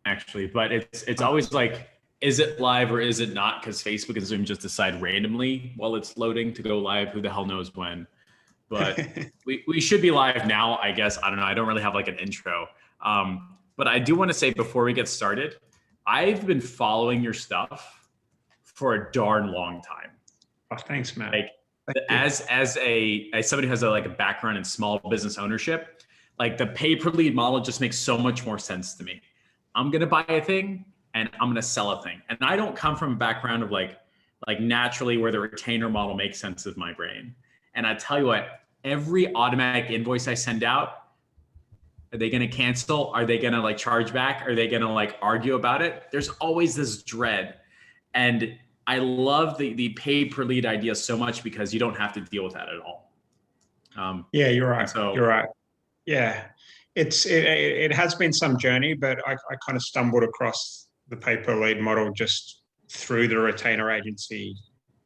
actually, but it's always like, is it live or is it not? Because Facebook and Zoom just decide randomly while it's loading to go live. Who the hell knows when? But we should be live now, I guess. I don't know. I don't really have like an intro. But I do want to say before we get started, I've been following your stuff for a darn long time. Oh, thanks, man. Like as somebody who has a background in small business ownership, like the pay per lead model just makes so much more sense to me. I'm gonna buy a thing and I'm gonna sell a thing. And I don't come from a background of like naturally where the retainer model makes sense of my brain. And I tell you what, every automatic invoice I send out, are they going to cancel? Are they going to charge back? Are they going to argue about it? There's always this dread. And I love the pay per lead idea so much because you don't have to deal with that at all. Yeah, you're right. You're right. Yeah, it has been some journey, but I kind of stumbled across the pay per lead model just through the retainer agency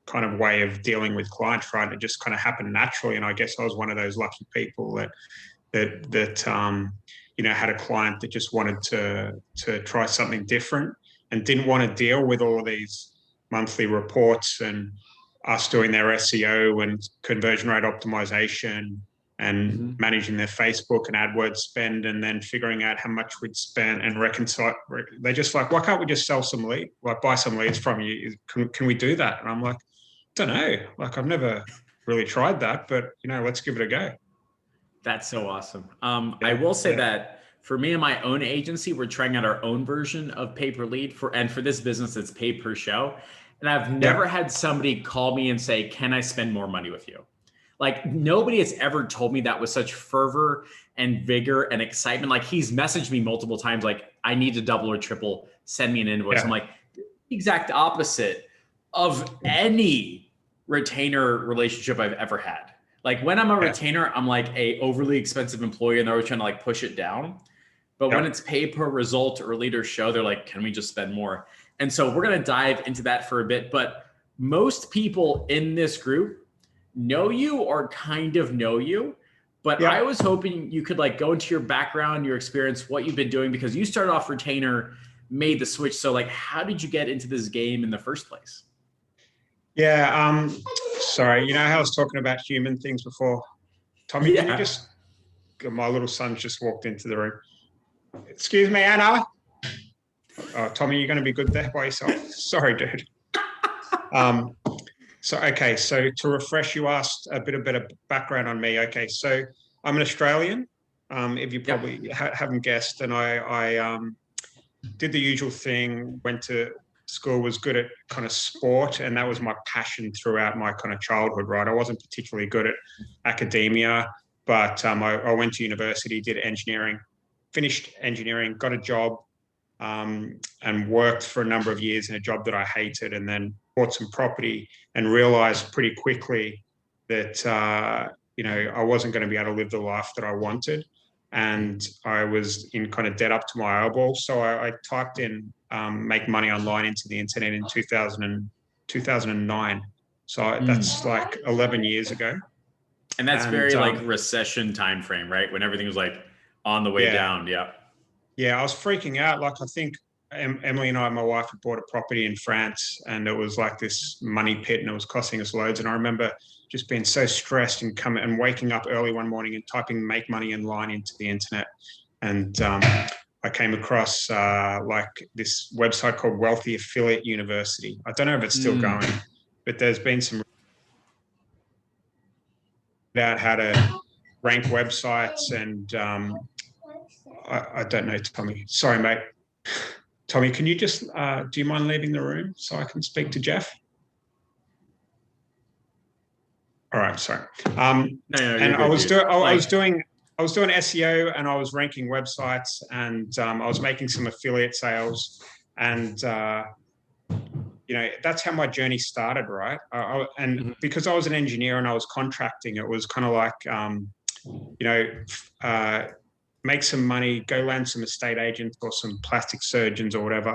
kind of way of dealing with clients, right? It just kind of happened naturally. And I guess I was one of those lucky people that had a client that just wanted to try something different and didn't want to deal with all of these monthly reports and us doing their SEO and conversion rate optimization and managing their Facebook and AdWords spend and then figuring out how much we'd spend and reconcile. They're just like, why can't we just sell some lead, buy some leads from you? Can we do that? And I'm like, I don't know. I've never really tried that, but let's give it a go. That's so awesome. I will say that for me and my own agency, we're trying out our own version of pay per lead for this business, it's pay per show. And I've never had somebody call me and say, can I spend more money with you? Nobody has ever told me that with such fervor and vigor and excitement. He's messaged me multiple times, I need to double or triple, send me an invoice. Yeah. I'm like, the exact opposite of any retainer relationship I've ever had. When I'm a retainer, I'm like a overly expensive employee and they're always trying to push it down. But when it's pay per result or leader show, they're like, can we just spend more? And so we're going to dive into that for a bit. But most people in this group know you or kind of know you. But I was hoping you could go into your background, your experience, what you've been doing, because you started off retainer, made the switch. So how did you get into this game in the first place? Yeah. Sorry. How I was talking about human things before? Tommy, can you just... My little son's just walked into the room. Excuse me, Anna. Oh, Tommy, you're going to be good there by yourself? Sorry, dude. So to refresh, you asked a bit of background on me. Okay, so I'm an Australian, if you probably haven't guessed, and I did the usual thing, went to school, was good at kind of sport, and that was my passion throughout my kind of childhood, right? I wasn't particularly good at academia, but I went to university, did engineering, finished engineering, got a job, and worked for a number of years in a job that I hated, and then bought some property and realized pretty quickly that, I wasn't going to be able to live the life that I wanted. And I was in kind of debt up to my eyeballs. So I typed in make money online into the internet in 2009. So that's 11 years ago. And that's very recession time frame, right? When everything was on the way down. Yeah. Yeah, I was freaking out. I think Emily and I, my wife, had bought a property in France, and it was this money pit, and it was costing us loads. And I remember just being so stressed and waking up early one morning and typing "make money online" into the internet. And I came across this website called Wealthy Affiliate University. I don't know if it's still going, but there's been some about how to rank websites and I don't know, Tommy. Sorry, mate. Tommy, can you just, do you mind leaving the room so I can speak to Jeff? All right, sorry. And I was doing SEO, and I was ranking websites, and I was making some affiliate sales, and that's how my journey started, right? Because I was an engineer and I was contracting, it was kind of make some money, go land some estate agents or some plastic surgeons or whatever,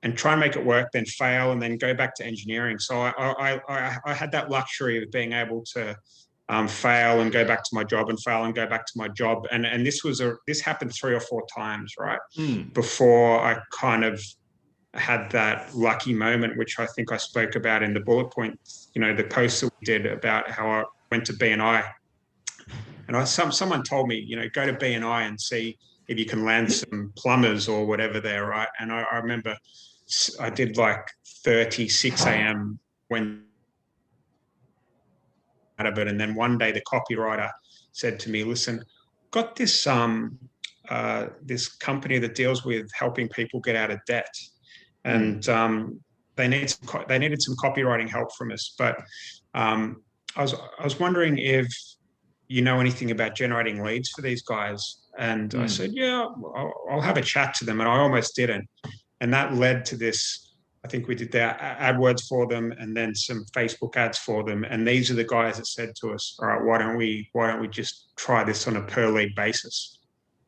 and try and make it work, then fail, and then go back to engineering. So I had that luxury of being able to fail and go back to my job, and fail and go back to my job. And this happened 3 or 4 times, right? Before I kind of had that lucky moment, which I think I spoke about in the bullet points, the post that we did about how I went to BNI. And someone told me, go to BNI and see if you can land some plumbers or whatever there, right? And I remember I did like 36 a.m. when out of it. And then one day the copywriter said to me, listen, got this this company that deals with helping people get out of debt. And they needed some copywriting help from us. But I was wondering if you know anything about generating leads for these guys. And I said, yeah, I'll have a chat to them. And I almost didn't. And that led to this. I think we did their AdWords for them and then some Facebook ads for them. And these are the guys that said to us, all right, why don't we just try this on a per lead basis?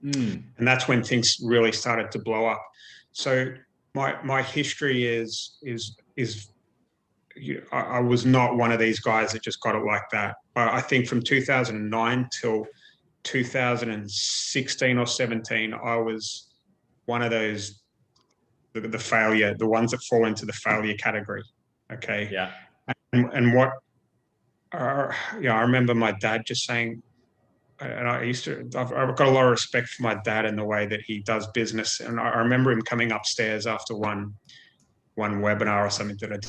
And that's when things really started to blow up. So my history is I was not one of these guys that just got it like that. I think from 2009 till 2016 or 17, I was one of those, the ones that fall into the failure category. Okay. Yeah. And what, I remember my dad just saying, and I've got a lot of respect for my dad and the way that he does business. And I remember him coming upstairs after one webinar or something that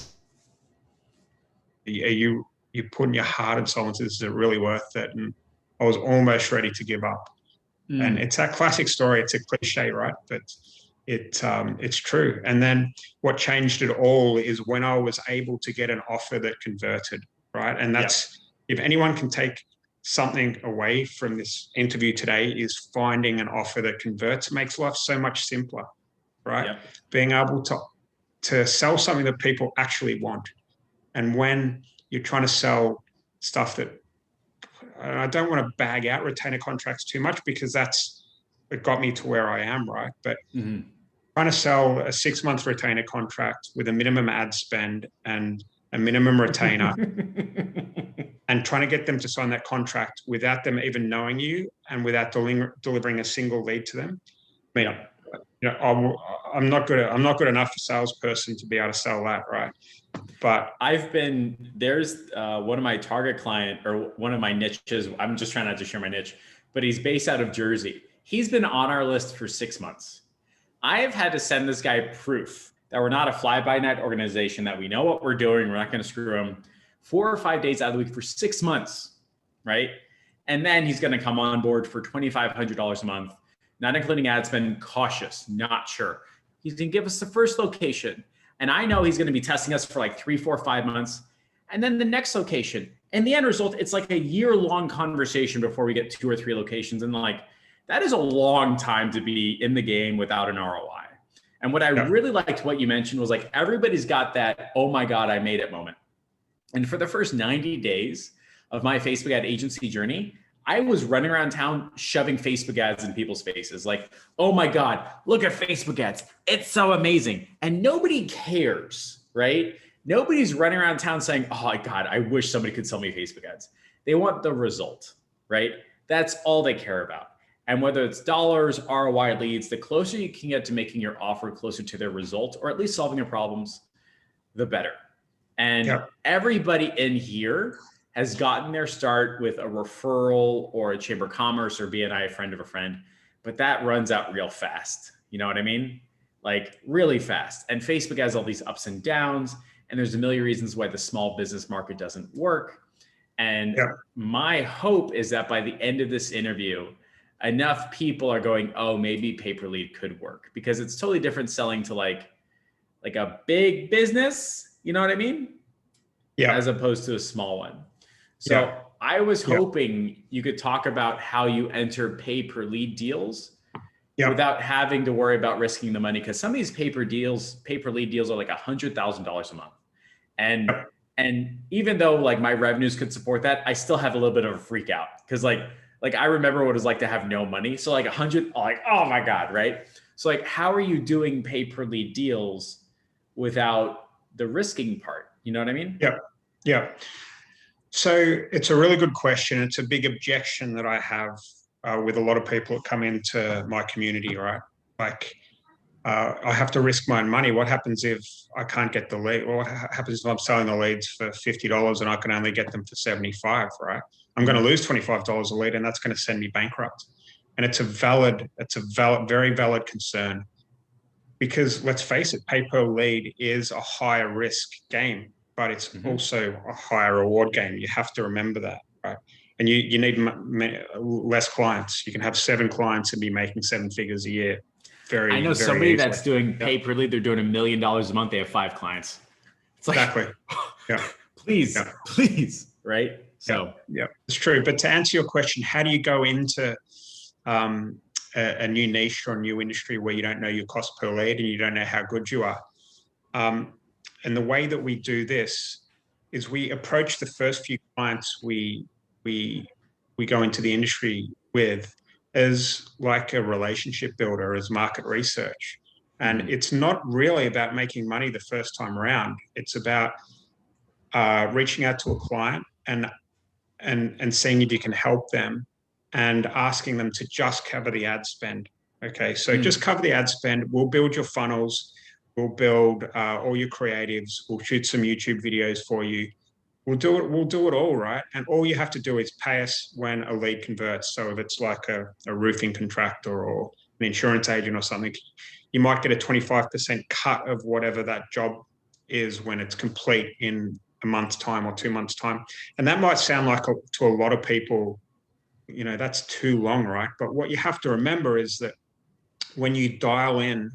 you putting your heart and soul into this, is it really worth it? And I was almost ready to give up. And it's that classic story. It's a cliche, right? But it's true. And then what changed it all is when I was able to get an offer that converted, right? And that's, if anyone can take something away from this interview today, is finding an offer that converts, makes life so much simpler, right? Being able to sell something that people actually want. And when you're trying to sell stuff that, I don't want to bag out retainer contracts too much because it got me to where I am, right? But trying to sell a 6-month retainer contract with a minimum ad spend and a minimum retainer and trying to get them to sign that contract without them even knowing you and without delivering a single lead to them. I mean, I'm not good enough a salesperson to be able to sell that, right? But there's one of my target client, or one of my niches. I'm just trying not to share my niche, but he's based out of Jersey. He's been on our list for 6 months. I have had to send this guy proof that we're not a fly-by-night organization, that we know what we're doing. We're not going to screw him 4 or 5 days out of the week for 6 months, right? And then he's going to come on board for $2,500 a month, not including ad spend, cautious, not sure. He's going to give us the first location. And I know he's going to be testing us for like 3, 4, 5 months. And then the next location. And the end result, it's like a year-long conversation before we get 2 or 3 locations. And like, that is a long time to be in the game without an ROI. And what I really liked what you mentioned was like, everybody's got that, oh my God, I made it moment. And for the first 90 days of my Facebook ad agency journey, I was running around town shoving Facebook ads in people's faces. Like, oh my God, look at Facebook ads. It's so amazing. And nobody cares, right? Nobody's running around town saying, oh my God, I wish somebody could sell me Facebook ads. They want the result, right? That's all they care about. And whether it's dollars, ROI, leads, the closer you can get to making your offer closer to their result, or at least solving their problems, the better. And everybody in here has gotten their start with a referral or a chamber of commerce or BNI, a friend of a friend, but that runs out real fast. You know what I mean? Like really fast. And Facebook has all these ups and downs, and there's a million reasons why the small business market doesn't work. And my hope is that by the end of this interview, enough people are going, oh, maybe pay-per-lead could work, because it's totally different selling to like a big business, you know what I mean? Yeah. As opposed to a small one. So I was hoping you could talk about how you enter pay-per-lead deals without having to worry about risking the money. Because some of these pay-per-lead deals are like $100,000 a month. And even though like my revenues could support that, I still have a little bit of a freak out. Because like I remember what it was like to have no money. So like 100, like, oh my God, right? So like, how are you doing pay-per-lead deals without the risking part? You know what I mean? Yeah. So it's a really good question. It's a big objection that I have with a lot of people that come into my community, right? Like, I have to risk my own money. What happens if I can't get the lead? What happens if I'm selling the leads for $50 and I can only get them for 75, right? I'm going to lose $25 a lead, and that's going to send me bankrupt. And it's a very valid concern, because let's face it, pay per lead is a higher risk game, but it's also a higher reward game. You have to remember that, right? And you need less clients. You can have 7 clients and be making 7 figures a year. I know Very somebody easily. that's doing pay per lead. They're doing $1 million a month. They have 5 clients. It's like, Exactly. Yeah. please, Yeah. please, right? So yeah, it's true. But to answer your question, how do you go into a new niche or a new industry where you don't know your cost per lead and you don't know how good you are? And the way that we do this is we approach the first few clients we go into the industry with as like a relationship builder, as market research. And it's not really about making money the first time around. It's about reaching out to a client and seeing if you can help them, and asking them to just cover the ad spend. Okay, so just cover the ad spend. We'll build your funnels. We'll build all your creatives. We'll shoot some YouTube videos for you. We'll do it all, right? And all you have to do is pay us when a lead converts. So if it's like a roofing contractor or an insurance agent or something, you might get a 25% cut of whatever that job is when it's complete in a month's time or 2 months' time. And that might sound like to a lot of people, that's too long, right? But what you have to remember is that when you dial in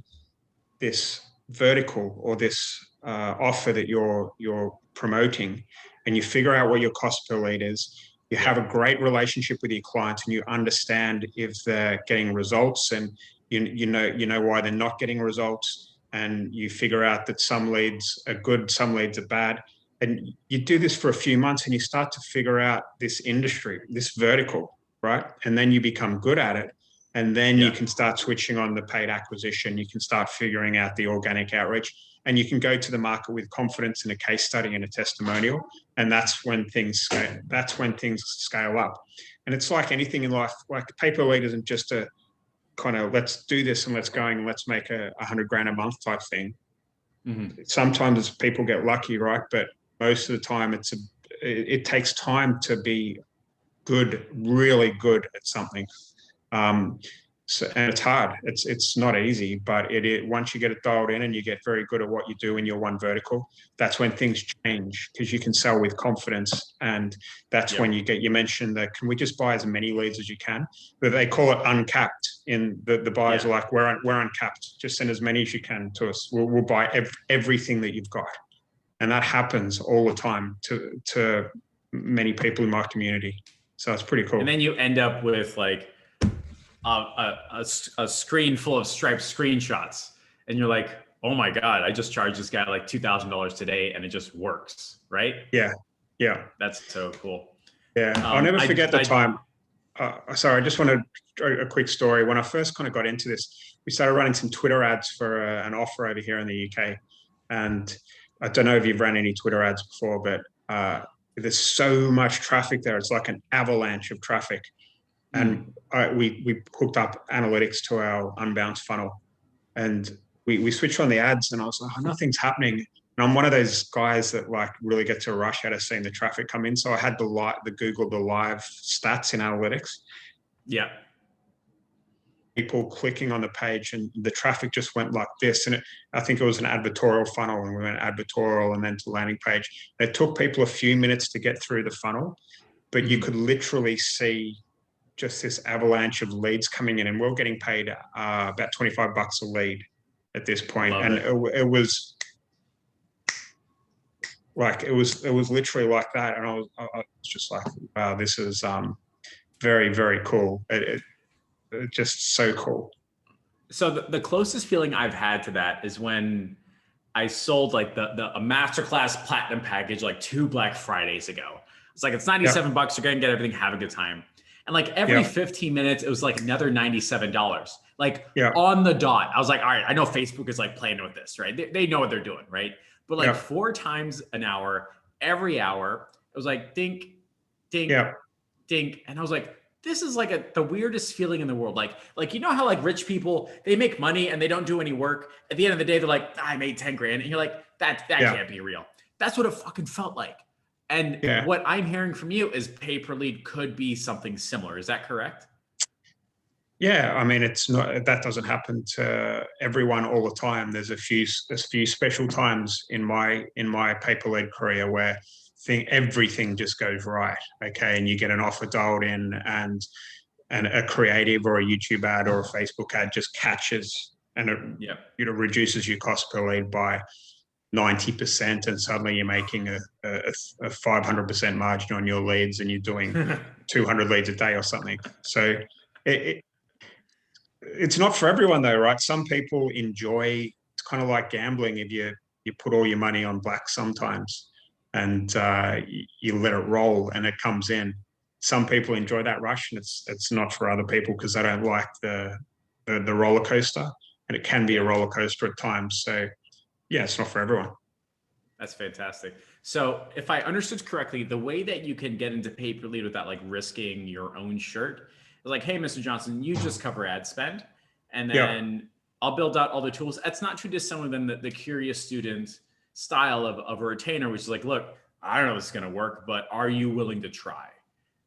this vertical or this offer that you're promoting, and you figure out what your cost per lead is, you have a great relationship with your clients, and you understand if they're getting results, and you know why they're not getting results, and you figure out that some leads are good, some leads are bad. And you do this for a few months and you start to figure out this industry, this vertical, right? And then you become good at it. And then you can start switching on the paid acquisition. You can start figuring out the organic outreach, and you can go to the market with confidence in a case study and a testimonial. And that's when things scale. That's when things scale up. And it's like anything in life. Like, pay per lead isn't just a kind of let's do this and let's make $100,000 a month type thing. Sometimes people get lucky, right? But most of the time, it takes time to be good, really good at something. And it's hard. It's not easy, but once you get it dialed in and you get very good at what you do in your one vertical, that's when things change, because you can sell with confidence. And that's when you mentioned that, can we just buy as many leads as you can? But they call it uncapped. In the buyers are like, we're uncapped. Just send as many as you can to us. We'll buy everything that you've got. And that happens all the time to many people in my community. So it's pretty cool. And then you end up with like a screen full of striped screenshots, and you're like, oh my God, I just charged this guy like $2,000 today and it just works, right? Yeah. That's so cool. Yeah, I'll never forget the time. Sorry, I just wanted a quick story. When I first kind of got into this, we started running some Twitter ads for an offer over here in the UK. And I don't know if you've ran any Twitter ads before, but there's so much traffic there. It's like an avalanche of traffic. And we hooked up analytics to our unbounced funnel, and we switched on the ads, and I was like, oh, nothing's happening. And I'm one of those guys that like really gets a rush out of seeing the traffic come in. So I had the live stats in analytics. Yeah. People clicking on the page, and the traffic just went like this. And I think it was an advertorial funnel, and we went advertorial and then to landing page. It took people a few minutes to get through the funnel, but you could literally see just this avalanche of leads coming in, and we're getting paid about $25 a lead at this point. And it was like, it was literally like that. And I was just like, wow, this is very, very cool. It just so cool. So the closest feeling I've had to that is when I sold like a masterclass platinum package like 2 Black Fridays ago. It's like, it's $97. You're going to get everything. Have a good time. And like every 15 minutes, it was like another $97, like on the dot. I was like, all right, I know Facebook is like playing with this, right? They know what they're doing, right? But like 4 times an hour, every hour, It was like dink, dink, Yeah. dink. And I was like, this is like the weirdest feeling in the world. Like, you know how like rich people, they make money and they don't do any work. At the end of the day, they're like, I made 10 grand. And you're like, that Yeah. can't be real. That's what it fucking felt like. And Yeah. what I'm hearing from you is pay per lead could be something similar. Is that correct? Yeah, I mean, it's not, that doesn't happen to everyone all the time. There's a few special times in my paper-led career where everything just goes right. Okay, and you get an offer dialed in, and a creative or a YouTube ad or a Facebook ad just catches, and it reduces your cost per lead by 90%, and suddenly you're making a 500% margin on your leads, and you're doing 200 leads a day or something. So it's not for everyone though, right? Some people enjoy, it's kind of like gambling. If you put all your money on black sometimes, and you let it roll and it comes in. Some people enjoy that rush, and it's not for other people because they don't like the roller coaster, and it can be a roller coaster at times. So yeah, it's not for everyone. That's fantastic. So if I understood correctly, the way that you can get into pay per lead without like risking your own shirt is like, hey, Mr. Johnson, you just cover ad spend, and then I'll build out all the tools. That's not too dissimilar than the curious student style of a retainer, which is like, look, I don't know if it's going to work, but are you willing to try?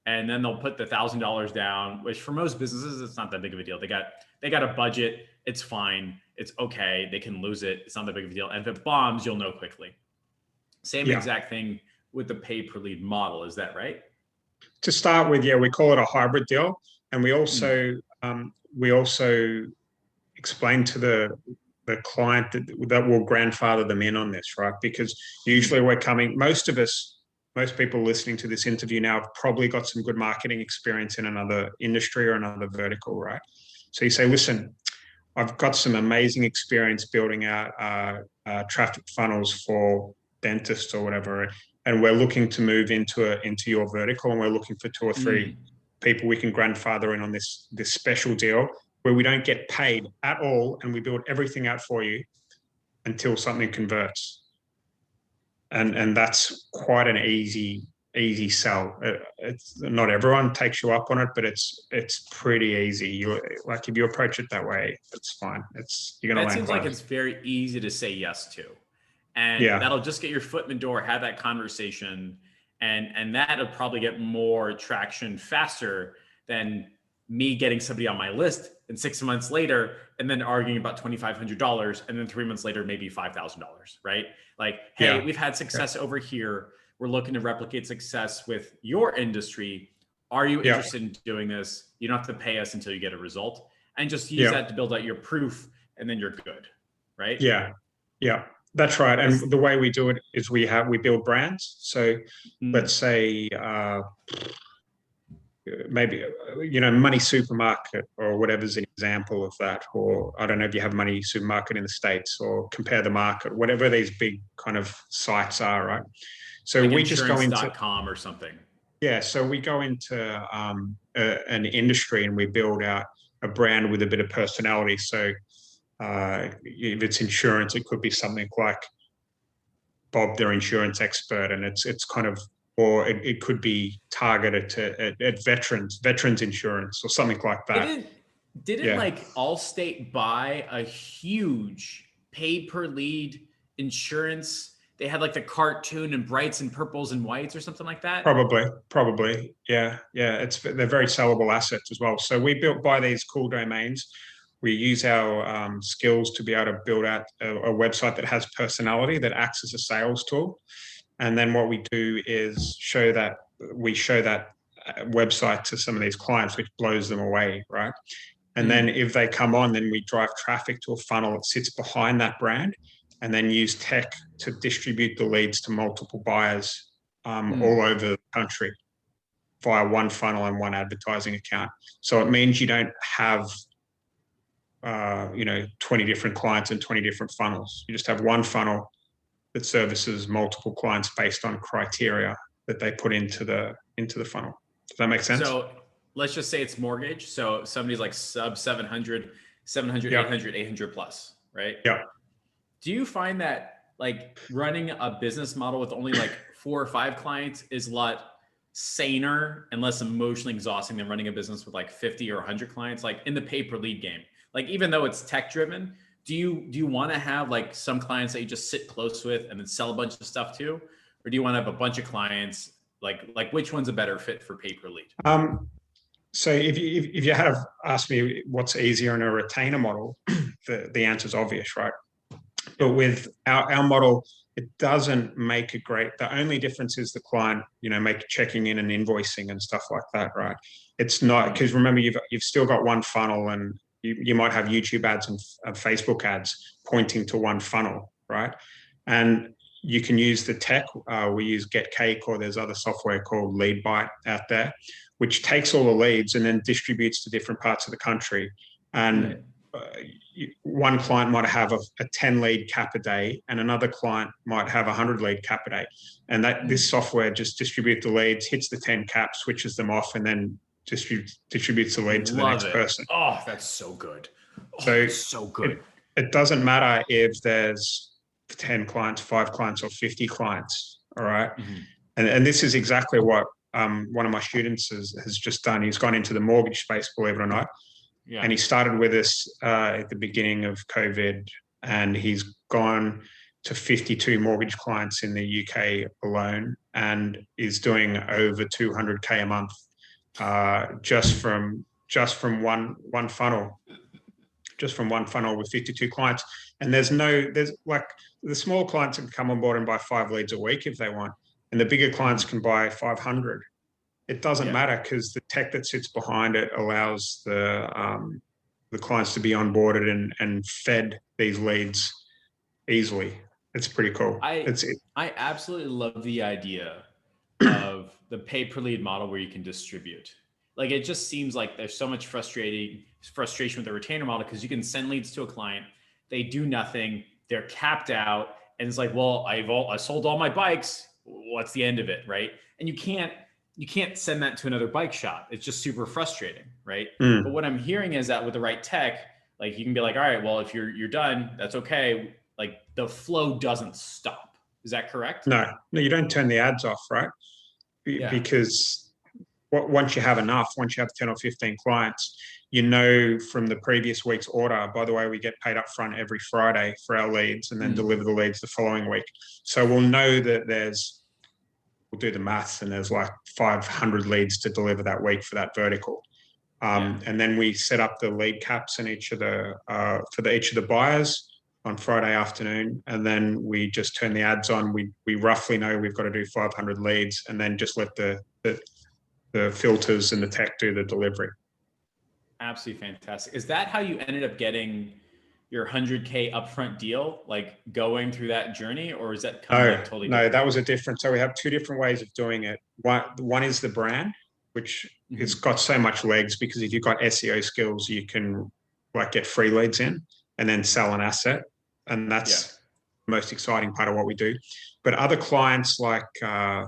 And then they'll put the $1,000 down, which for most businesses, it's not that big of a deal. They got a budget. It's fine. It's okay. They can lose it. It's not that big of a deal. And if it bombs, you'll know quickly. Same exact thing with the pay per lead model. Is that right? To start with, we call it a hybrid deal. And we also explain to the client that will grandfather them in on this, right? Because usually most people listening to this interview now have probably got some good marketing experience in another industry or another vertical, right? So you say, listen, I've got some amazing experience building out traffic funnels for dentists or whatever, and we're looking to move into your vertical, and we're looking for 2 or 3 people we can grandfather in on this special deal where we don't get paid at all, and we build everything out for you until something converts. And that's quite an easy sell. It's not everyone takes you up on it, but it's pretty easy. If you approach it that way, it's fine. You're gonna. That seems like it's very easy to say yes to, and that'll just get your foot in the door, have that conversation, and that'll probably get more traction faster than me getting somebody on my list and 6 months later, and then arguing about $2,500, and then 3 months later, maybe $5,000, right? Like, hey, we've had success over here. We're looking to replicate success with your industry. Are you interested in doing this? You don't have to pay us until you get a result, and just use that to build out your proof, and then you're good, right? Yeah, that's right. And the way we do it is we build brands. So let's say maybe Money Supermarket or whatever's an example of that, or I don't know if you have Money Supermarket in the States, or Compare the Market, whatever these big kind of sites are, right? So like we just go into .com or something. Yeah, so we go into an industry and we build out a brand with a bit of personality. So if it's insurance, it could be something like Bob, their insurance expert, and it's kind of, or it could be targeted at veterans insurance or something like that. Didn't like Allstate buy a huge pay per lead insurance? They had like the cartoon and brights and purples and whites or something like that. Probably. Yeah. They're very sellable assets as well. So we buy these cool domains. We use our skills to be able to build out a website that has personality, that acts as a sales tool. And then what we do is show that website to some of these clients, which blows them away, right? And then if they come on, then we drive traffic to a funnel that sits behind that brand, and then use tech to distribute the leads to multiple buyers all over the country via one funnel and one advertising account. So it means you don't have 20 different clients and 20 different funnels. You just have one funnel that services multiple clients based on criteria that they put into the funnel. Does that make sense? So let's just say it's mortgage. So somebody's like sub 700, 800 plus, right? Yeah. Do you find that like running a business model with only like 4 or 5 clients is a lot saner and less emotionally exhausting than running a business with like 50 or 100 clients, like in the pay per lead game. Like, even though it's tech driven, do you want to have like some clients that you just sit close with and then sell a bunch of stuff to? Or do you want to have a bunch of clients? Like which one's a better fit for pay per lead? So if you have asked me what's easier in a retainer model, the answer's obvious, right? But with our model, it doesn't make a great, the only difference is the client, checking in and invoicing and stuff like that, right? It's not, because remember, you've still got one funnel, and you might have YouTube ads and Facebook ads pointing to one funnel, right? And you can use the tech. We use Get Cake, or there's other software called Leadbite out there, which takes all the leads and then distributes to different parts of the country. And one client might have a 10 lead cap a day, and another client might have 100 lead cap a day. And this software just distributes the leads, hits the 10 caps, switches them off, and then distributes the lead to the next person. Oh, that's so good. So good. It doesn't matter if there's 10 clients, 5 clients, or 50 clients. All right. And this is exactly what one of my students has just done. He's gone into the mortgage space, believe it or not. Yeah. And he started with us at the beginning of COVID, and he's gone to 52 mortgage clients in the UK alone, and is doing over 200K a month just from one funnel. Just from one funnel with 52 clients. And there's like the small clients can come on board and buy 5 leads a week if they want. And the bigger clients can buy 500. It doesn't matter, because the tech that sits behind it allows the clients to be onboarded and fed these leads easily. It's pretty cool. I absolutely love the idea of the pay per lead model where you can distribute. Like, it just seems like there's so much frustration with the retainer model, because you can send leads to a client, they do nothing, they're capped out, and it's like, well, I sold all my bikes. What's the end of it, right? And you can't send that to another bike shop. It's just super frustrating, right? But what I'm hearing is that with the right tech, like, you can be like, all right, well, if you're done, that's okay. Like, the flow doesn't stop. Is that correct? No, you don't turn the ads off, right? Because once you have 10 or 15 clients, from the previous week's order, by the way, we get paid up front every Friday for our leads, and then deliver the leads the following week. So we'll know that we'll do the maths, and there's like 500 leads to deliver that week for that vertical. And then we set up the lead caps in each of the buyers on Friday afternoon, and then we just turn the ads on. We roughly know we've got to do 500 leads, and then just let the filters and the tech do the delivery. Absolutely fantastic. Is that how you ended up getting your 100K upfront deal, like going through that journey, or is that kind of totally different? No, that was a different. So we have 2 different ways of doing it. One is the brand, which has got so much legs, because if you've got SEO skills, you can like get free leads in and then sell an asset. And that's the most exciting part of what we do. But other clients, like over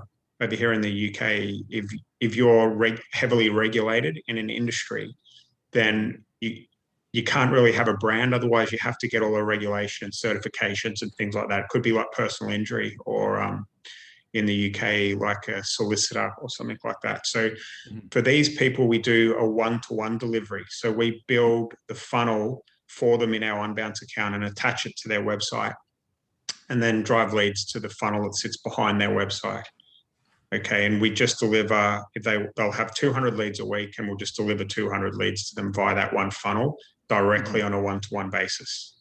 here in the UK, if you're heavily regulated in an industry, then you can't really have a brand. Otherwise, you have to get all the regulation and certifications and things like that. It could be like personal injury, or in the UK, like a solicitor or something like that. So for these people, we do a one-to-one delivery. So we build the funnel for them in our Unbounce account and attach it to their website, and then drive leads to the funnel that sits behind their website. Okay, and we just deliver, they'll have 200 leads a week, and we'll just deliver 200 leads to them via that one funnel directly on a one-to-one basis.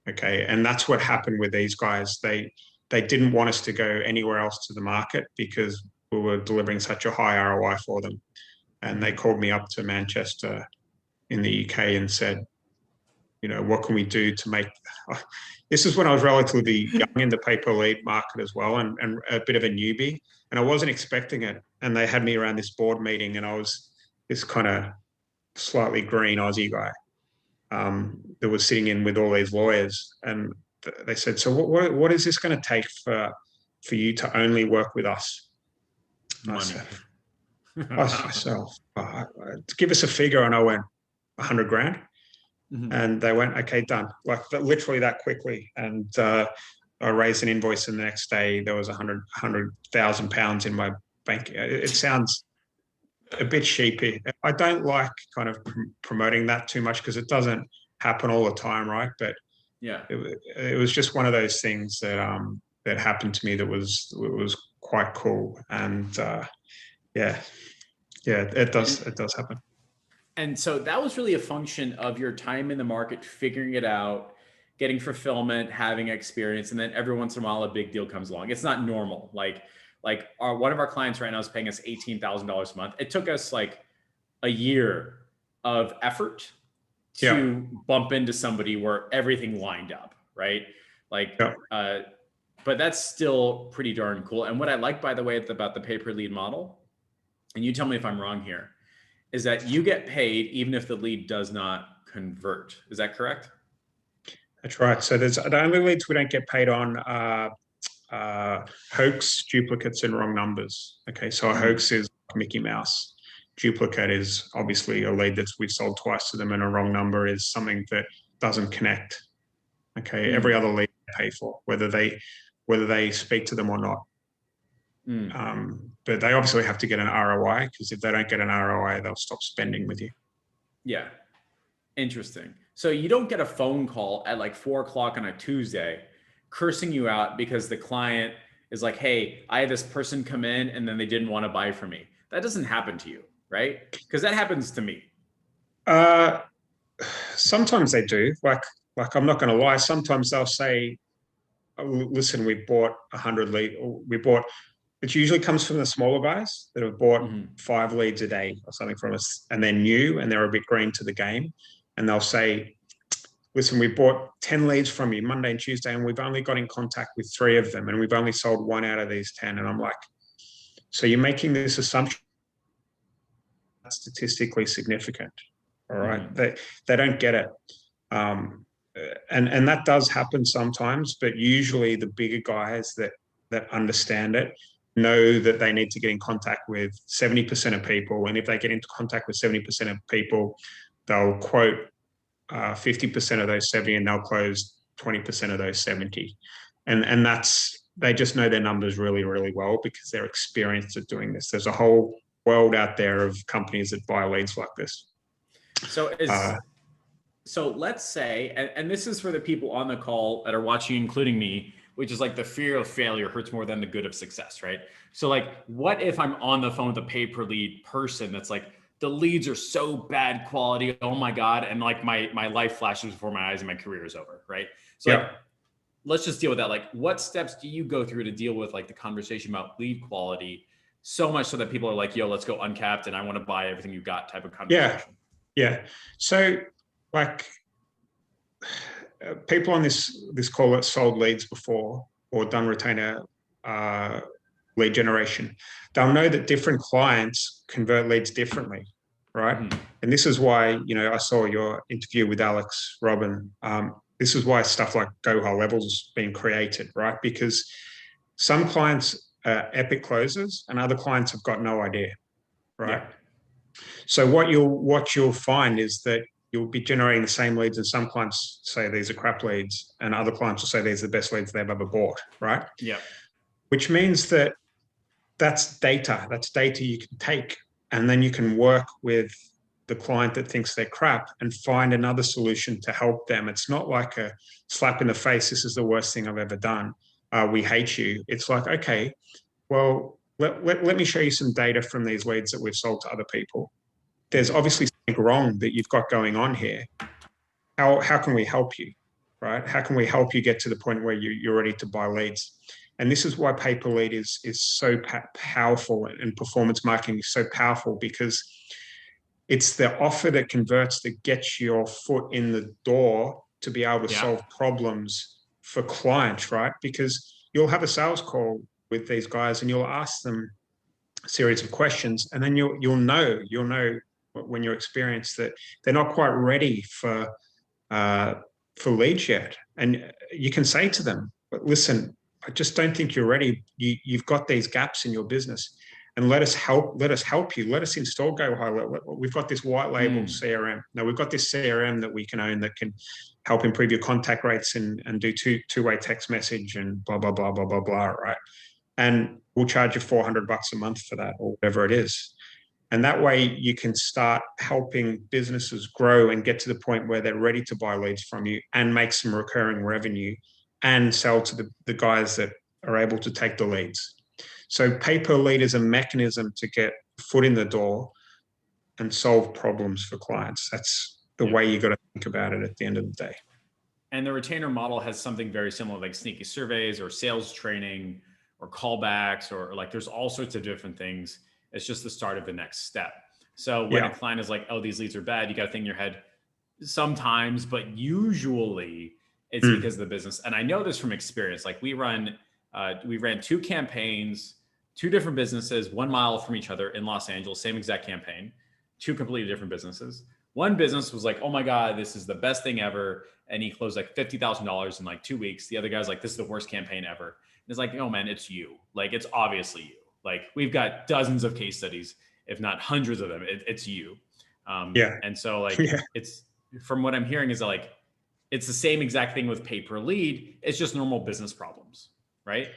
Okay, and that's what happened with these guys. They didn't want us to go anywhere else to the market, because we were delivering such a high ROI for them. And they called me up to Manchester in the UK and said, what can we do to make... This is when I was relatively young in the pay-per-lead market as well, and a bit of a newbie. And I wasn't expecting it. And they had me around this board meeting, and I was this kind of slightly green Aussie guy that was sitting in with all these lawyers. And they said, so what is this going to take for you to only work with us? I said, myself, give us a figure. And I went, 100 grand. And they went, okay, done. Like literally that quickly. And I raised an invoice and the next day there was £100,000 in my bank. It sounds a bit sheepy. I don't like kind of promoting that too much because it doesn't happen all the time, right? But Yeah. it was just one of those things that that happened to me that was quite cool. And yeah, it does happen. And so that was really a function of your time in the market, figuring it out, getting fulfillment, having experience, and then every once in a while a big deal comes along. It's not normal. Like one of our clients right now is paying us $18,000 a month. It took us like a year of effort to bump into somebody where everything lined up, right? Like, but that's still pretty darn cool. And what I like, by the way, about the pay per lead model, and you tell me if I'm wrong here, is that you get paid even if the lead does not convert. Is that correct? That's right. So there's the only leads we don't get paid on hoax, duplicates, and wrong numbers. Okay, so a hoax is Mickey Mouse. Duplicate is obviously a lead that we've sold twice to them, and a wrong number is something that doesn't connect. Okay, every other lead they pay for, whether they speak to them or not. But they obviously have to get an ROI, because if they don't get an ROI, they'll stop spending with you. Yeah. Interesting. So you don't get a phone call at like 4 o'clock on a Tuesday cursing you out because the client is like, hey, I had this person come in and then they didn't want to buy from me. That doesn't happen to you, right? Because that happens to me. Sometimes they do. Like I'm not going to lie. Sometimes they'll say, listen, we bought 100 leads. It usually comes from the smaller guys that have bought 5 leads a day or something from us, and they're new and they're a bit green to the game. And they'll say, listen, we bought 10 leads from you Monday and Tuesday, and we've only got in contact with 3 of them, and we've only sold 1 out of these 10. And I'm like, so you're making this assumption that's statistically significant. All right. They don't get it. And that does happen sometimes, but usually the bigger guys that understand it know that they need to get in contact with 70% of people. And if they get into contact with 70% of people, they'll quote 50% of those 70 and they'll close 20% of those 70. And they just know their numbers really, really well because they're experienced at doing this. There's a whole world out there of companies that buy leads like this. So let's say, and this is for the people on the call that are watching, including me, which is like the fear of failure hurts more than the good of success, right? So like, what if I'm on the phone with a pay per lead person that's like, the leads are so bad quality, oh my God, and like my life flashes before my eyes and my career is over, right? So like, let's just deal with that. Like, what steps do you go through to deal with like the conversation about lead quality, so much so that people are like, yo, let's go uncapped and I want to buy everything you got type of conversation? Yeah. So like people on this call that sold leads before or done retainer lead generation, they'll know that different clients convert leads differently, right? And this is why, I saw your interview with Alex Robin. This is why stuff like Go High Level's been created, right? Because some clients are epic closers and other clients have got no idea, right? So what you'll find is that you'll be generating the same leads, and some clients say these are crap leads, and other clients will say these are the best leads they've ever bought, right? Yeah. Which means that that's data. That's data you can take, and then you can work with the client that thinks they're crap and find another solution to help them. It's not like a slap in the face. This is the worst thing I've ever done. We hate you. It's like, okay, well, let me show you some data from these leads that we've sold to other people. There's obviously something wrong that you've got going on here. How can we help you, right? How can we help you get to the point where you're ready to buy leads? And this is why pay-per-lead is so powerful, and performance marketing is so powerful, because it's the offer that converts, that gets your foot in the door to be able to solve problems for clients, right? Because you'll have a sales call with these guys and you'll ask them a series of questions, and then you'll know when you're experienced that they're not quite ready for leads yet. And you can say to them, but listen, I just don't think you're ready. You've got these gaps in your business, and let us help you. Let us install Go High Level. We've got this white label CRM. Now we've got this CRM that we can own that can help improve your contact rates and do two-way text message and blah, blah, blah, blah, blah, blah, right? And we'll charge you $400 a month for that or whatever it is. And that way you can start helping businesses grow and get to the point where they're ready to buy leads from you and make some recurring revenue and sell to the guys that are able to take the leads. So pay per lead is a mechanism to get foot in the door and solve problems for clients. That's the way you got to think about it at the end of the day. And the retainer model has something very similar, like sneaky surveys or sales training or callbacks, or like there's all sorts of different things. It's just the start of the next step. So when a client is like, oh, these leads are bad, you got to think in your head sometimes, but usually it's because of the business. And I know this from experience. Like we ran 2 campaigns, 2 different businesses, 1 mile from each other in Los Angeles, same exact campaign, 2 completely different businesses. One business was like, oh my God, this is the best thing ever. And he closed like $50,000 in like 2 weeks. The other guy's like, this is the worst campaign ever. And it's like, no, man, it's you. Like, it's obviously you. Like, we've got dozens of case studies, if not hundreds of them. It's you. And so like, it's, from what I'm hearing is like, it's the same exact thing with pay per lead. It's just normal business problems, right?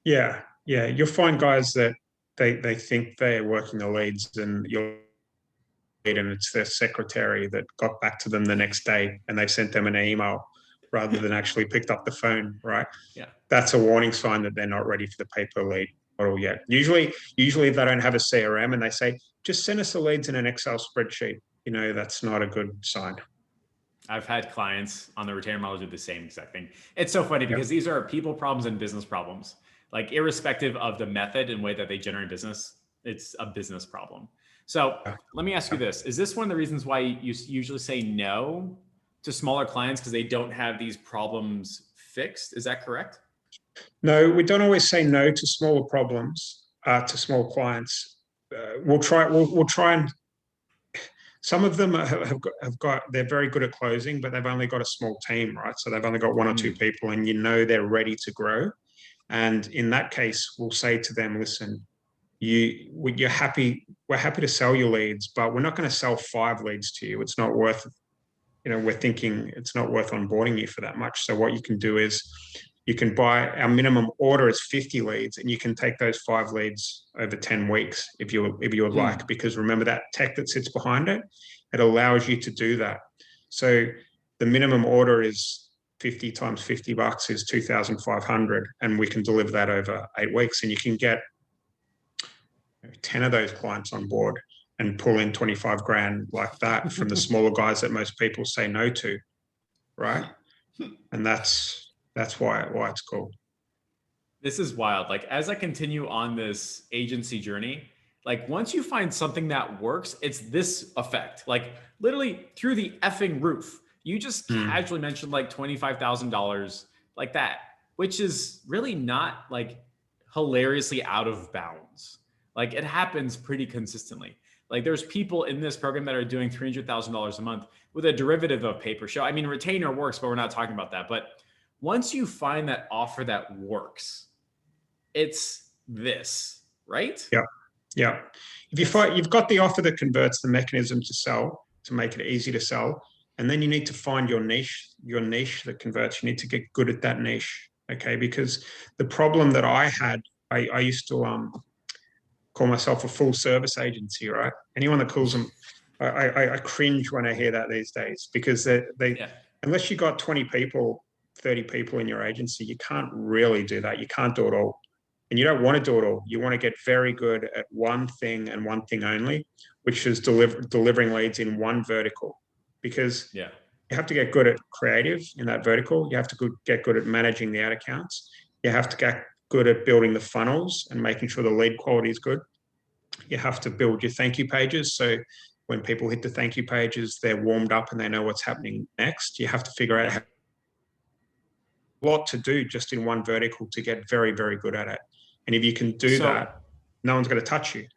Yeah. You'll find guys that they think they're working the leads and it's their secretary that got back to them the next day and they sent them an email rather than actually picked up the phone, right? Yeah. That's a warning sign that they're not ready for the pay per lead model yet. Usually if they don't have a CRM and they say, just send us the leads in an Excel spreadsheet, that's not a good sign. I've had clients on the retainer model do the same exact thing. It's so funny because these are people problems and business problems. Like irrespective of the method and way that they generate business, it's a business problem. So let me ask you this. Is this one of the reasons why you usually say no to smaller clients because they don't have these problems fixed? Is that correct? No, we don't always say no to smaller problems, to small clients. We'll try and some of them have got they're very good at closing, but they've only got a small team, right? So they've only got 1 or 2 people and they're ready to grow. And in that case, we'll say to them, listen, we're happy to sell your leads, but we're not going to sell 5 leads to you. It's not worth, we're thinking it's not worth onboarding you for that much. So what you can do is you can buy, our minimum order is 50 leads and you can take those 5 leads over 10 weeks if you would like, because remember that tech that sits behind it allows you to do that. So the minimum order is 50 times $50 is 2,500 and we can deliver that over 8 weeks and you can get 10 of those clients on board and pull in 25 grand like that from the smaller guys that most people say no to, right? And that's why it's cool. This is wild. Like as I continue on this agency journey, like once you find something that works, it's this effect, like literally through the effing roof. You just casually mentioned like $25,000 like that, which is really not like hilariously out of bounds. Like it happens pretty consistently. Like there's people in this program that are doing $300,000 a month with a derivative of pay per show. I mean, retainer works, but we're not talking about that. But once you find that offer that works, it's this, right? Yeah. If you find you've got the offer that converts, the mechanism to sell, to make it easy to sell, and then you need to find your niche that converts. You need to get good at that niche, okay? Because the problem that I had, I used to call myself a full service agency, right? Anyone that calls them, I cringe when I hear that these days because they unless you got 20 people, 30 people in your agency, you can't really do that. You can't do it all. And you don't want to do it all. You want to get very good at one thing and one thing only, which is delivering leads in one vertical. Because you have to get good at creative in that vertical. You have to get good at managing the ad accounts. You have to get good at building the funnels and making sure the lead quality is good. You have to build your thank you pages. So when people hit the thank you pages, they're warmed up and they know what's happening next. You have to figure out a lot to do just in one vertical to get very, very good at it. And if you can do that, no one's going to touch you.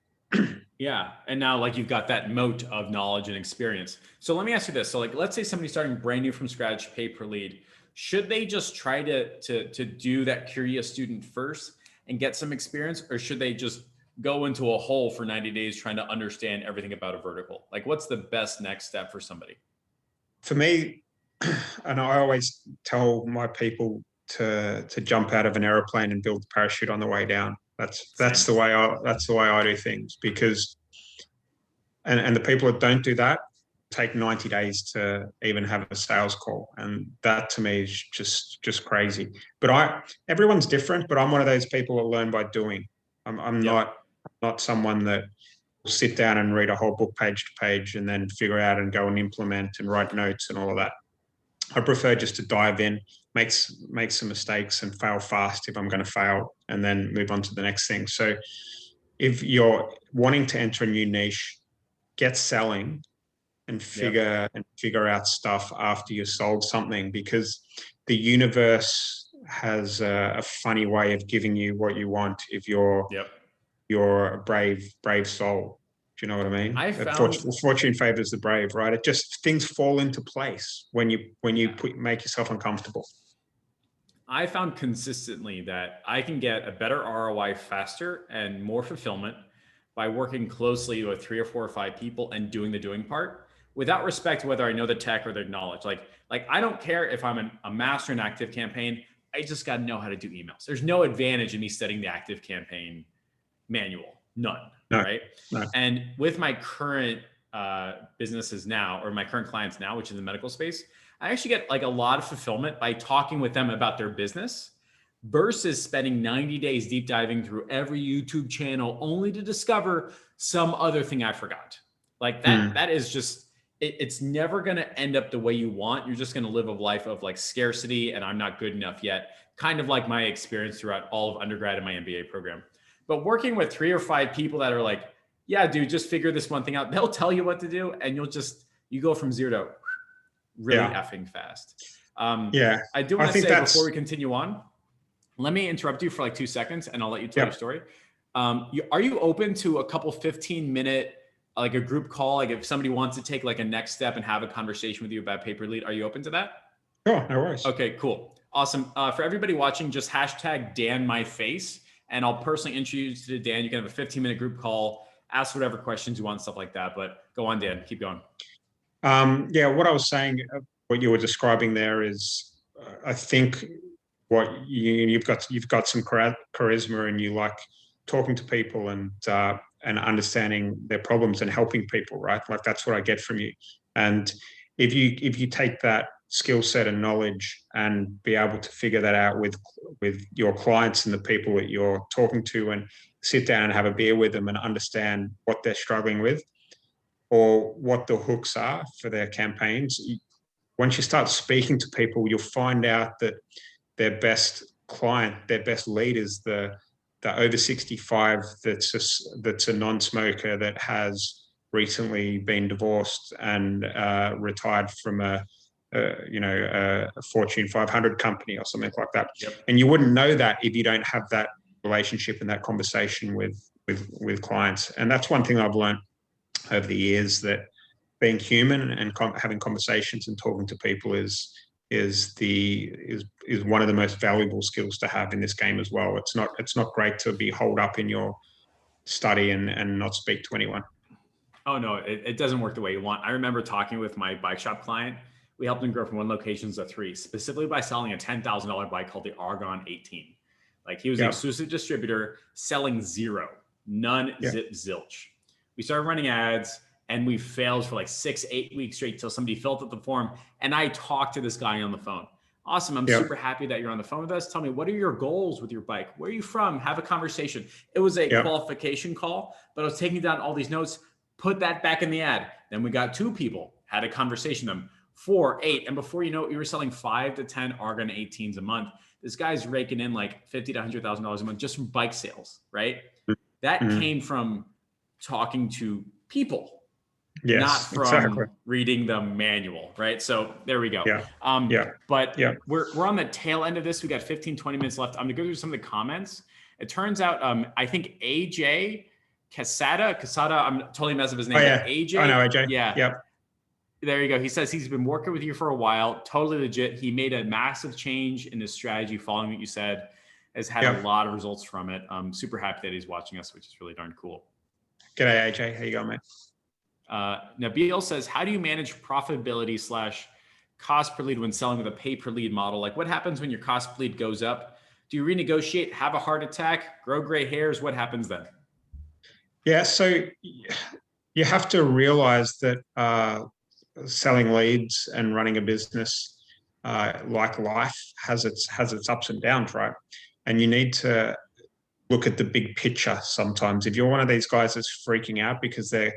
Yeah. And now like you've got that moat of knowledge and experience. So let me ask you this. So like, let's say somebody's starting brand new from scratch, pay per lead. Should they just try to do that curious student first and get some experience, or should they just go into a hole for 90 days trying to understand everything about a vertical? Like what's the best next step for somebody? For me, and I always tell my people to jump out of an aeroplane and build the parachute on the way down. That's the way I do things, because and the people that don't do that take 90 days to even have a sales call, and that to me is just crazy. But everyone's different, but I'm one of those people that learn by doing. I'm not someone that will sit down and read a whole book page to page and then figure out and go and implement and write notes and all of that. I prefer just to dive in, make some mistakes and fail fast if I'm going to fail, and then move on to the next thing. So if you're wanting to enter a new niche, get selling and figure out stuff after you sold something, because the universe has a funny way of giving you what you want if you're a brave soul. Do you know what I mean? Fortune favors the brave, right? It just, things fall into place when you make yourself uncomfortable. I found consistently that I can get a better ROI faster and more fulfillment by working closely with 3 or 4 or 5 people and doing the doing part, without respect to whether I know the tech or the knowledge. Like I don't care if I'm a master in Active Campaign. I just got to know how to do emails. There's no advantage in me studying the Active Campaign manual. None. Right. No. And with my current businesses now, or my current clients now, which is the medical space, I actually get like a lot of fulfillment by talking with them about their business versus spending 90 days deep diving through every YouTube channel only to discover some other thing I forgot. Like that is just, it's never going to end up the way you want. You're just going to live a life of like scarcity and I'm not good enough yet. Kind of like my experience throughout all of undergrad and my MBA program. But working with 3 or 5 people that are like, yeah, dude, just figure this one thing out. They'll tell you what to do and you go from 0 to really effing fast. I do want to say before we continue on, let me interrupt you for like 2 seconds and I'll let you tell your story. Are you open to a couple 15-minute, like a group call? Like if somebody wants to take like a next step and have a conversation with you about Paper Lead, are you open to that? Sure, no worries. Okay, cool. Awesome. For everybody watching, just hashtag DanMyFace and I'll personally introduce you to Dan. You can have a 15-minute group call, ask whatever questions you want, stuff like that. But go on, Dan, keep going. What I was saying, what you were describing there is, I think what you've got some charisma and you like talking to people and understanding their problems and helping people, right? Like that's what I get from you. And if you take that skill set and knowledge and be able to figure that out with your clients and the people that you're talking to, and sit down and have a beer with them and understand what they're struggling with or what the hooks are for their campaigns, once you start speaking to people, you'll find out that their best client, their best lead is the over 65 that's a non-smoker that has recently been divorced and retired from a Fortune 500 company or something like that. And you wouldn't know that if you don't have that relationship and that conversation with clients. And that's one thing I've learned over the years, that being human and having conversations and talking to people is one of the most valuable skills to have in this game as well. It's not great to be holed up in your study and not speak to anyone. Oh no, it doesn't work the way you want. I remember talking with my bike shop client. We helped him grow from 1 location to 3, specifically by selling a $10,000 bike called the Argon 18. Like he was an exclusive distributor selling 0, none, zip, zilch. We started running ads and we failed for like 6-8 weeks straight till somebody filled out the form. And I talked to this guy on the phone. Awesome. I'm super happy that you're on the phone with us. Tell me, what are your goals with your bike? Where are you from? Have a conversation. It was a qualification call, but I was taking down all these notes, put that back in the ad. Then we got 2 people, had a conversation with them, 4, 8. And before you know it, we were selling 5 to 10 Argon 18s a month. This guy's raking in like $50,000 to $100,000 a month just from bike sales, right? That came from talking to people, not from reading the manual, right? So there we go. But we're on the tail end of this. We got 15-20 minutes left. I'm gonna go through some of the comments. It turns out I think AJ Casada, I'm totally messing up his name. AJ. I know AJ. There you go. He says he's been working with you for a while. Totally legit. He made a massive change in his strategy following what you said. Has had a lot of results from it. I'm super happy that he's watching us, which is really darn cool. G'day, AJ. How you going, mate? Nabil says, how do you manage profitability / cost per lead when selling with a pay per lead model? Like what happens when your cost per lead goes up? Do you renegotiate, have a heart attack, grow gray hairs? What happens then? Yeah, so you have to realize that selling leads and running a business, like life, has its ups and downs, right? And you need to look at the big picture sometimes. If you're one of these guys that's freaking out because the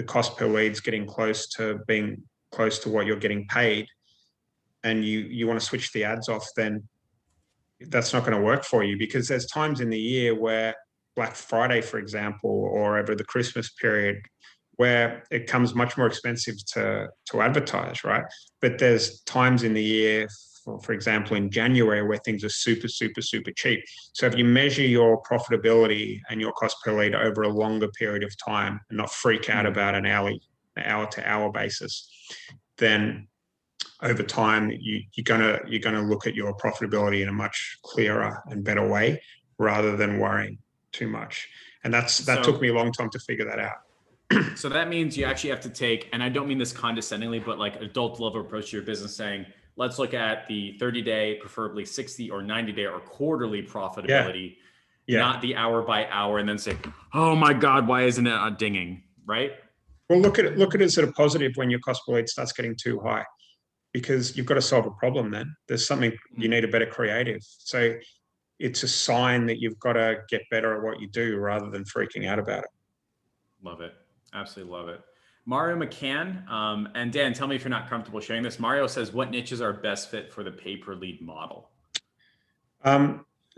cost per lead's getting close to being close to what you're getting paid, and you want to switch the ads off, then that's not going to work for you, because there's times in the year where Black Friday, for example, or over the Christmas period, where it comes much more expensive to advertise, right? But there's times in the year, for example, in January, where things are super, super, super cheap. So if you measure your profitability and your cost per lead over a longer period of time and not freak out about an hour to hour basis, then over time you're gonna look at your profitability in a much clearer and better way, rather than worrying too much. And that took me a long time to figure that out. So that means you actually have to take, and I don't mean this condescendingly, but like adult level approach to your business, saying, let's look at the 30-day, preferably 60 or 90-day or quarterly profitability, not the hour by hour, and then say, oh my God, why isn't it dinging, right? Well, look at it as a positive when your cost per lead starts getting too high, because you've got to solve a problem then. There's something, you need a better creative. So it's a sign that you've got to get better at what you do rather than freaking out about it. Love it. Absolutely love it. Mario McCann, and Dan, tell me if you're not comfortable sharing this. Mario says, what niches are best fit for the pay-per-lead model?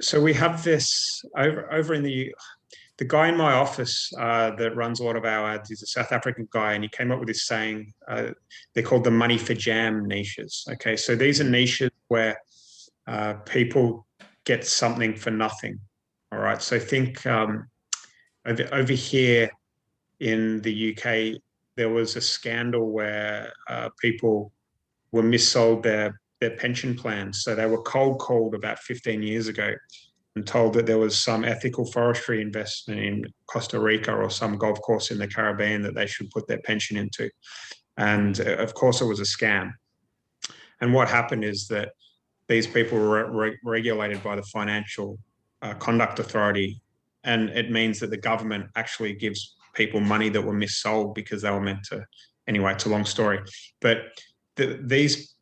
So we have this over in the guy in my office that runs a lot of our ads. He's a South African guy, and he came up with this saying. They're called the money for jam niches. Okay, so these are niches where people get something for nothing. All right, so think over here in the UK, there was a scandal where people were missold their pension plans. So they were cold called about 15 years ago and told that there was some ethical forestry investment in Costa Rica or some golf course in the Caribbean that they should put their pension into. And of course, it was a scam. And what happened is that these people were regulated by the Financial Conduct Authority. And it means that the government actually gives people money that were missold because they were meant to. Anyway, it's a long story. But these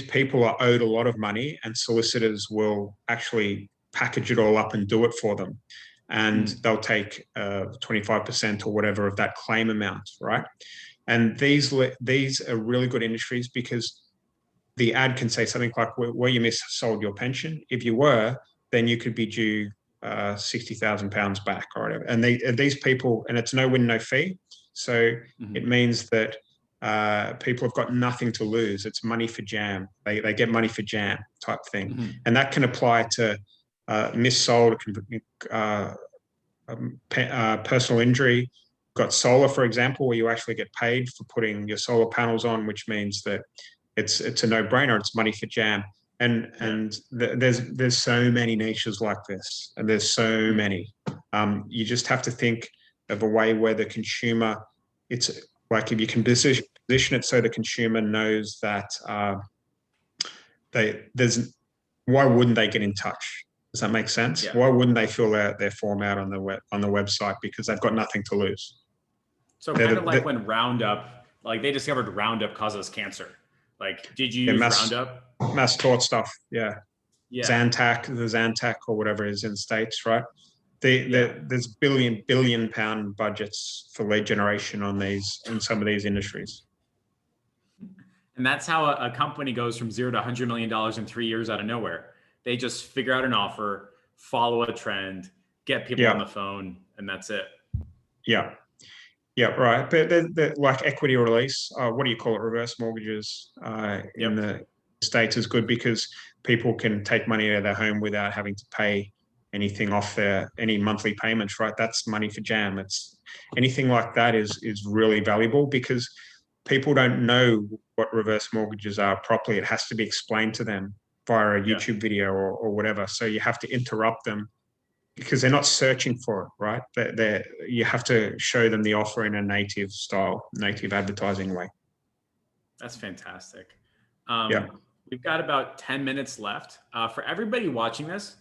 people are owed a lot of money, and solicitors will actually package it all up and do it for them. And they'll take 25% or whatever of that claim amount, right? And these are really good industries, because the ad can say something like, were you missold your pension? If you were, then you could be due £60,000 back or whatever. And these people, and it's no win, no fee. So it means that people have got nothing to lose. It's money for jam. They get money for jam type thing. And that can apply to missold, personal injury. Got solar, for example, where you actually get paid for putting your solar panels on, which means that it's a no-brainer. It's money for jam. And there's so many niches like this, and there's so many. You just have to think of a way where the consumer, it's like, if you can position it so the consumer knows that why wouldn't they get in touch? Does that make sense? Yeah. Why wouldn't they fill their form out on the website? Because they've got nothing to lose. So kind of like when Roundup, like they discovered Roundup causes cancer. Like, did you use Roundup? Mass tort stuff, yeah. Zantac, the Zantac or whatever is in the States, right? There's billion pound budgets for lead generation in some of these industries. And that's how a company goes from $0 to $100 million in 3 years out of nowhere. They just figure out an offer, follow a trend, get people on the phone, and that's it. Yeah, right. But they're like equity release, what do you call it? Reverse mortgages in the States is good, because people can take money out of their home without having to pay anything off any monthly payments, right? That's money for jam. It's anything like that is really valuable, because people don't know what reverse mortgages are properly. It has to be explained to them via a YouTube video or whatever. So you have to interrupt them, because they're not searching for it, right? You have to show them the offer in a native advertising way. That's fantastic. Yeah. We've got about 10 minutes left. For everybody watching this,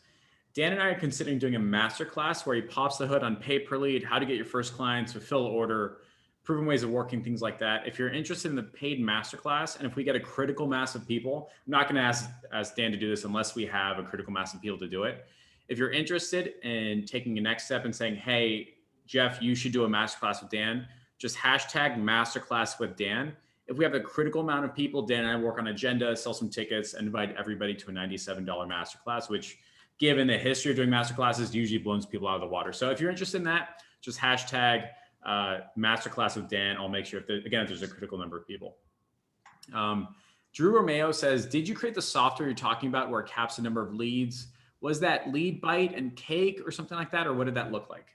Dan and I are considering doing a masterclass where he pops the hood on pay per lead, how to get your first clients, fulfill order, proven ways of working, things like that. If you're interested in the paid masterclass, and if we get a critical mass of people, I'm not going to ask Dan to do this unless we have a critical mass of people to do it. If you're interested in taking a next step and saying, hey, Jeff, you should do a masterclass with Dan, just hashtag masterclass with Dan. If we have a critical amount of people, Dan and I work on agenda, sell some tickets, and invite everybody to a $97 masterclass, which given the history of doing masterclasses usually blows people out of the water. So if you're interested in that, just hashtag masterclass with Dan. I'll make sure if there's a critical number of people. Drew Romeo says, did you create the software you're talking about where it caps the number of leads? Was that Lead Bite and Cake or something like that? Or what did that look like?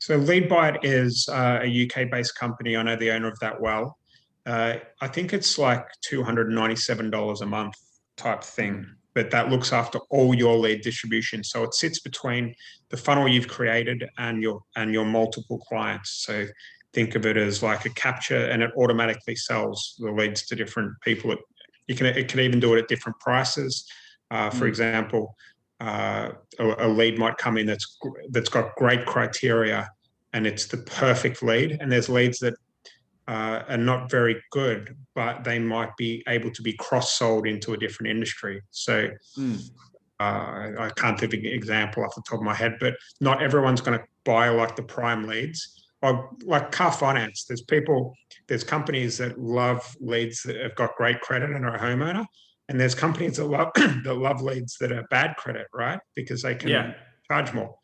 So LeadBite is a UK-based company. I know the owner of that well. I think it's like $297 a month type thing, but that looks after all your lead distribution. So it sits between the funnel you've created and your multiple clients. So think of it as like a capture, and it automatically sells the leads to different people. It can even do it at different prices. For example, a lead might come in that's got great criteria and it's the perfect lead. And there's leads that are not very good, but they might be able to be cross-sold into a different industry. So I can't think of an example off the top of my head, but not everyone's going to buy like the prime leads. Or like car finance, there's companies that love leads that have got great credit and are a homeowner. And there's companies that love leads that are bad credit, right? Because they can charge more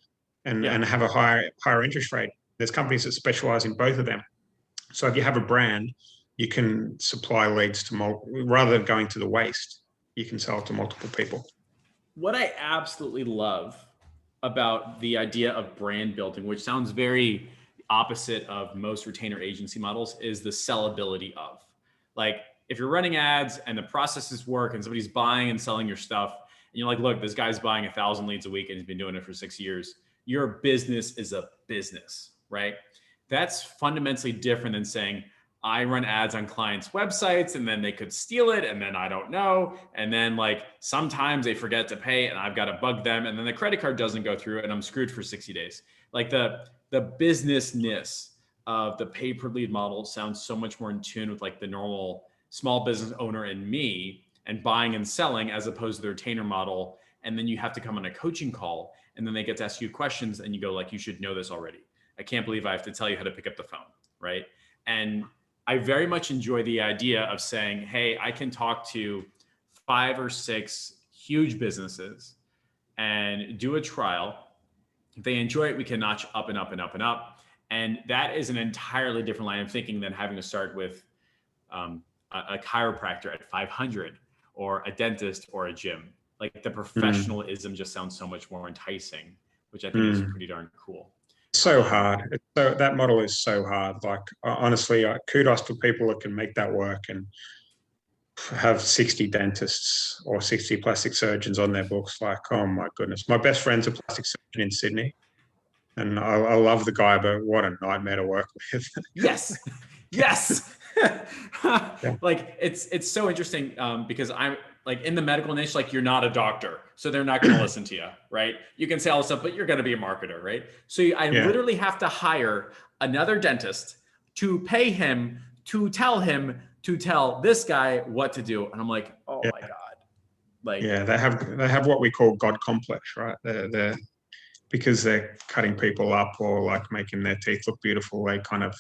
and have a higher interest rate. There's companies that specialize in both of them. So if you have a brand, you can supply leads to rather than going to the waste, you can sell it to multiple people. What I absolutely love about the idea of brand building, which sounds very opposite of most retainer agency models, is the sellability of. Like, if you're running ads and the processes work and somebody's buying and selling your stuff, and you're like, look, this guy's buying 1,000 leads a week and he's been doing it for 6 years. Your business is a business, right? That's fundamentally different than saying, I run ads on clients' websites and then they could steal it and then I don't know. And then like sometimes they forget to pay and I've got to bug them and then the credit card doesn't go through and I'm screwed for 60 days. Like the businessness of the pay per lead model sounds so much more in tune with like the normal small business owner and me and buying and selling, as opposed to the retainer model. And then you have to come on a coaching call and then they get to ask you questions and you go like, you should know this already. I can't believe I have to tell you how to pick up the phone, right? And I very much enjoy the idea of saying, hey, I can talk to 5 or 6 huge businesses and do a trial. If they enjoy it, we can notch up and up and up and up. And that is an entirely different line of thinking than having to start with a chiropractor at 500 or a dentist or a gym. Like the professionalism just sounds so much more enticing, which I think is pretty darn cool. So hard. That model is so hard. Like honestly, kudos to people that can make that work and have 60 dentists or 60 plastic surgeons on their books. Like, oh my goodness. My best friend's a plastic surgeon in Sydney. And I love the guy, but what a nightmare to work with. Yes. Yes. Like it's so interesting because I'm like in the medical niche, like you're not a doctor, so they're not going to listen to you, right? You can say all this stuff, but you're going to be a marketer, right? So I literally have to hire another dentist to pay him to tell this guy what to do, and I'm like, oh my god, like they have what we call God complex, right? They're because they're cutting people up or like making their teeth look beautiful. They kind of,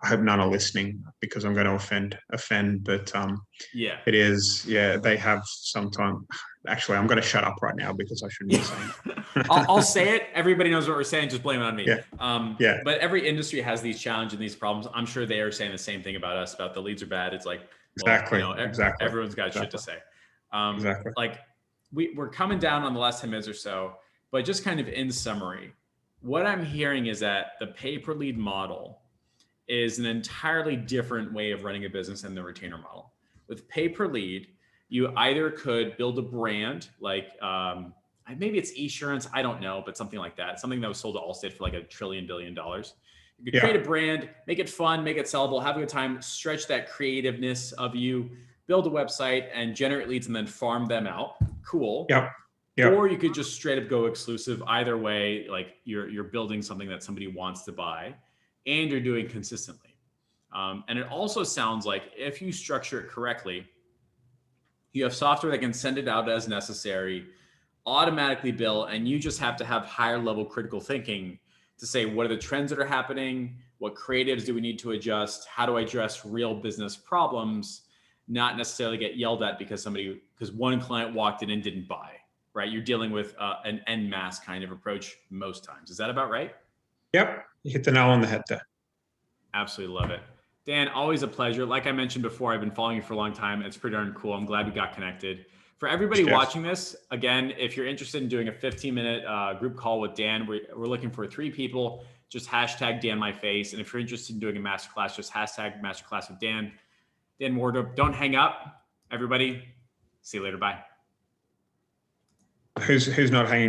I hope none are listening because I'm going to offend, but it is, they have sometimes, actually, I'm going to shut up right now because I shouldn't be saying it. I'll say it. Everybody knows what we're saying. Just blame it on me. But every industry has these challenges and these problems. I'm sure they are saying the same thing about us, about the leads are bad. It's like, well, exactly. Everyone's got shit to say. Like we're coming down on the last 10 minutes or so, but just kind of in summary, what I'm hearing is that the pay per lead model is an entirely different way of running a business than the retainer model. With pay per lead, you either could build a brand like maybe it's Esurance, I don't know, but something like that. Something that was sold to Allstate for like $1 trillion. You could create a brand, make it fun, make it sellable, have a good time, stretch that creativeness of you, build a website and generate leads and then farm them out. Cool. Yep. Yep. Or you could just straight up go exclusive. Either way, like you're building something that somebody wants to buy and you're doing consistently. And it also sounds like if you structure it correctly, you have software that can send it out as necessary, automatically bill, and you just have to have higher level critical thinking to say, what are the trends that are happening? What creatives do we need to adjust? How do I address real business problems? Not necessarily get yelled at because one client walked in and didn't buy, right? You're dealing with an en masse kind of approach most times. Is that about right? Yep. You hit the nail on the head there. Absolutely love it. Dan, always a pleasure. Like I mentioned before, I've been following you for a long time. It's pretty darn cool. I'm glad we got connected. For everybody watching this, again, if you're interested in doing a 15-minute group call with Dan, we're looking for 3 people. Just hashtag DanMyFace. And if you're interested in doing a masterclass, just hashtag masterclass with Dan. Dan Wardrop. Don't hang up. Everybody, see you later. Bye. Who's not hanging?